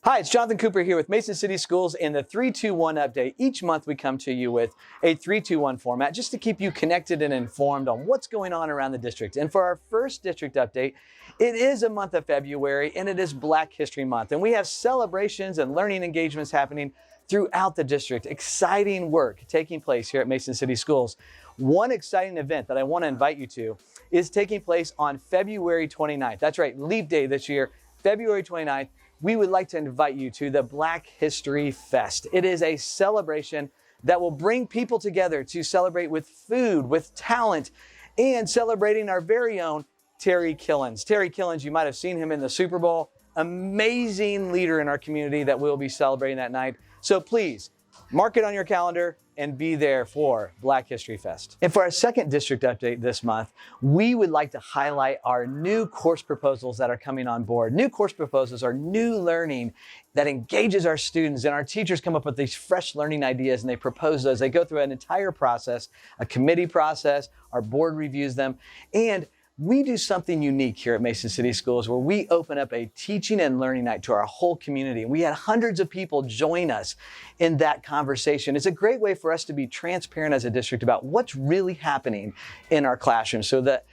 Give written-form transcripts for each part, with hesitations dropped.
Hi, it's Jonathan Cooper here with Mason City Schools in the 3-2-1 update. Each month we come to you with a 3-2-1 format just to keep you connected and informed on what's going on around the district. And for our first district update, it is a month of February and it is Black History Month. And we have celebrations and learning engagements happening throughout the district. Exciting work taking place here at Mason City Schools. One exciting event that I want to invite you to is taking place on February 29th. That's right, Leap Day this year, February 29th. We would like to invite you to the Black History Fest. It is a celebration that will bring people together to celebrate with food, with talent, and celebrating our very own Terry Killens. Terry Killens, you might have seen him in the Super Bowl. Amazing leader in our community that we'll be celebrating that night. So please, mark it on your calendar and be there for Black History Fest. And for our second district update this month, we would like to highlight our new course proposals that are coming on board. New course proposals are new learning that engages our students, and our teachers come up with these fresh learning ideas and they propose those. They go through an entire process, a committee process, our board reviews them, and we do something unique here at Mason City Schools where we open up a teaching and learning night to our whole community. We had hundreds of people join us in that conversation. It's a great way for us to be transparent as a district about what's really happening in our classrooms, so that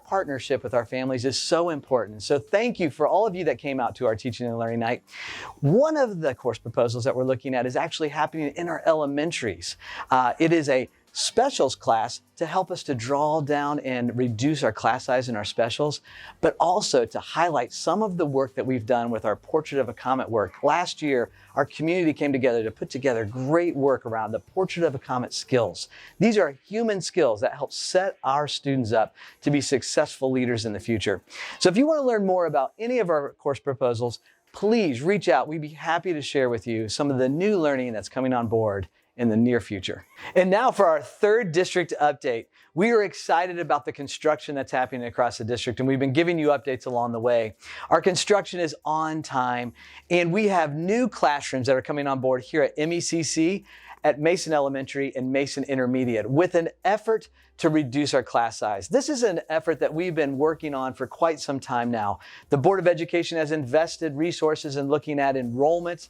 partnership with our families is so important. So thank you for all of you that came out to our teaching and learning night. One of the course proposals that we're looking at is actually happening in our elementaries. It is a specials class to help us to draw down and reduce our class size in our specials, but also to highlight some of the work that we've done with our Portrait of a Comet work. Last year, our community came together to put together great work around the Portrait of a Comet skills. These are human skills that help set our students up to be successful leaders in the future. So if you want to learn more about any of our course proposals, please reach out. We'd be happy to share with you some of the new learning that's coming on board in the near future. And now for our third district update. We are excited about the construction that's happening across the district, and we've been giving you updates along the way. Our construction is on time, and we have new classrooms that are coming on board here at MECC, at Mason Elementary and Mason Intermediate, with an effort to reduce our class size. This is an effort that we've been working on for quite some time now. The Board of Education has invested resources in looking at enrollment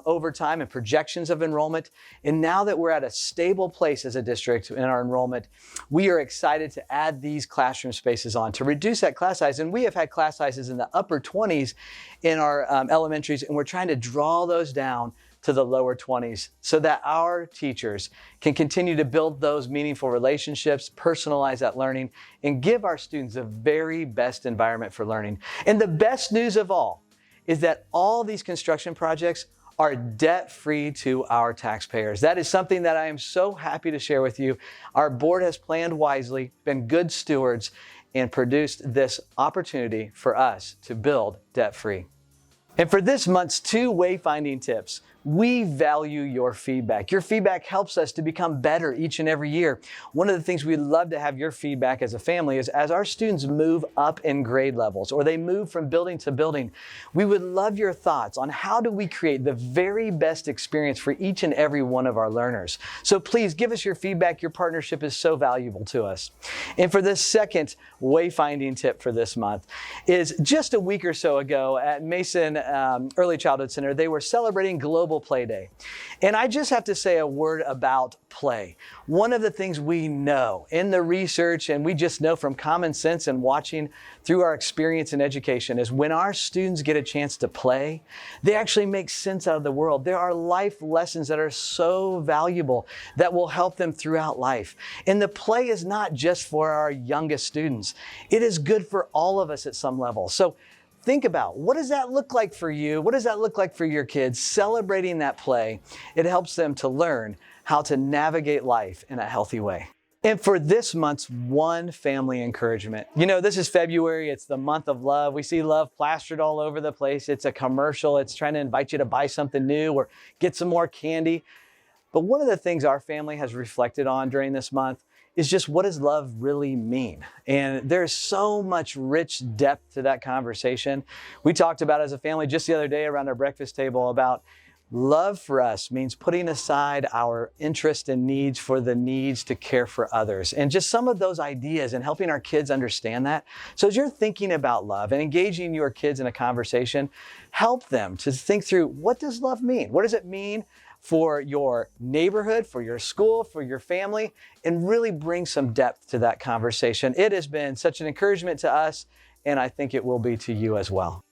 over time and projections of enrollment. And now that we're at a stable place as a district in our enrollment, we are excited to add these classroom spaces on to reduce that class size. And we have had class sizes in the upper 20s in our elementaries, and we're trying to draw those down to the lower 20s so that our teachers can continue to build those meaningful relationships, personalize that learning, and give our students the very best environment for learning. And the best news of all is that all these construction projects are debt-free to our taxpayers. That is something that I am so happy to share with you. Our board has planned wisely, been good stewards, and produced this opportunity for us to build debt-free. And for this month's 2 wayfinding tips, we value your feedback. Your feedback helps us to become better each and every year. One of the things we'd love to have your feedback as a family is as our students move up in grade levels or they move from building to building, we would love your thoughts on how do we create the very best experience for each and every one of our learners. So please give us your feedback. Your partnership is so valuable to us. And for the second wayfinding tip for this month is just a week or so ago at Mason Early Childhood Center, they were celebrating Global Play Day. And I just have to say a word about play. One of the things we know in the research, and we just know from common sense and watching through our experience in education, is when our students get a chance to play, they actually make sense out of the world. There are life lessons that are so valuable that will help them throughout life. And the play is not just for our youngest students. It is good for all of us at some level. So think about, what does that look like for you? What does that look like for your kids? Celebrating that play, it helps them to learn how to navigate life in a healthy way. And for this month's one family encouragement, you know, this is February, it's the month of love. We see love plastered all over the place. It's a commercial. It's trying to invite you to buy something new or get some more candy. But one of the things our family has reflected on during this month is just, what does love really mean? And there's so much rich depth to that conversation. We talked about as a family just the other day around our breakfast table about Love for us means putting aside our interest and needs for the needs to care for others. And just some of those ideas and helping our kids understand that. So as you're thinking about love and engaging your kids in a conversation, help them to think through, what does love mean? What does it mean for your neighborhood, for your school, for your family? And really bring some depth to that conversation. It has been such an encouragement to us, and I think it will be to you as well.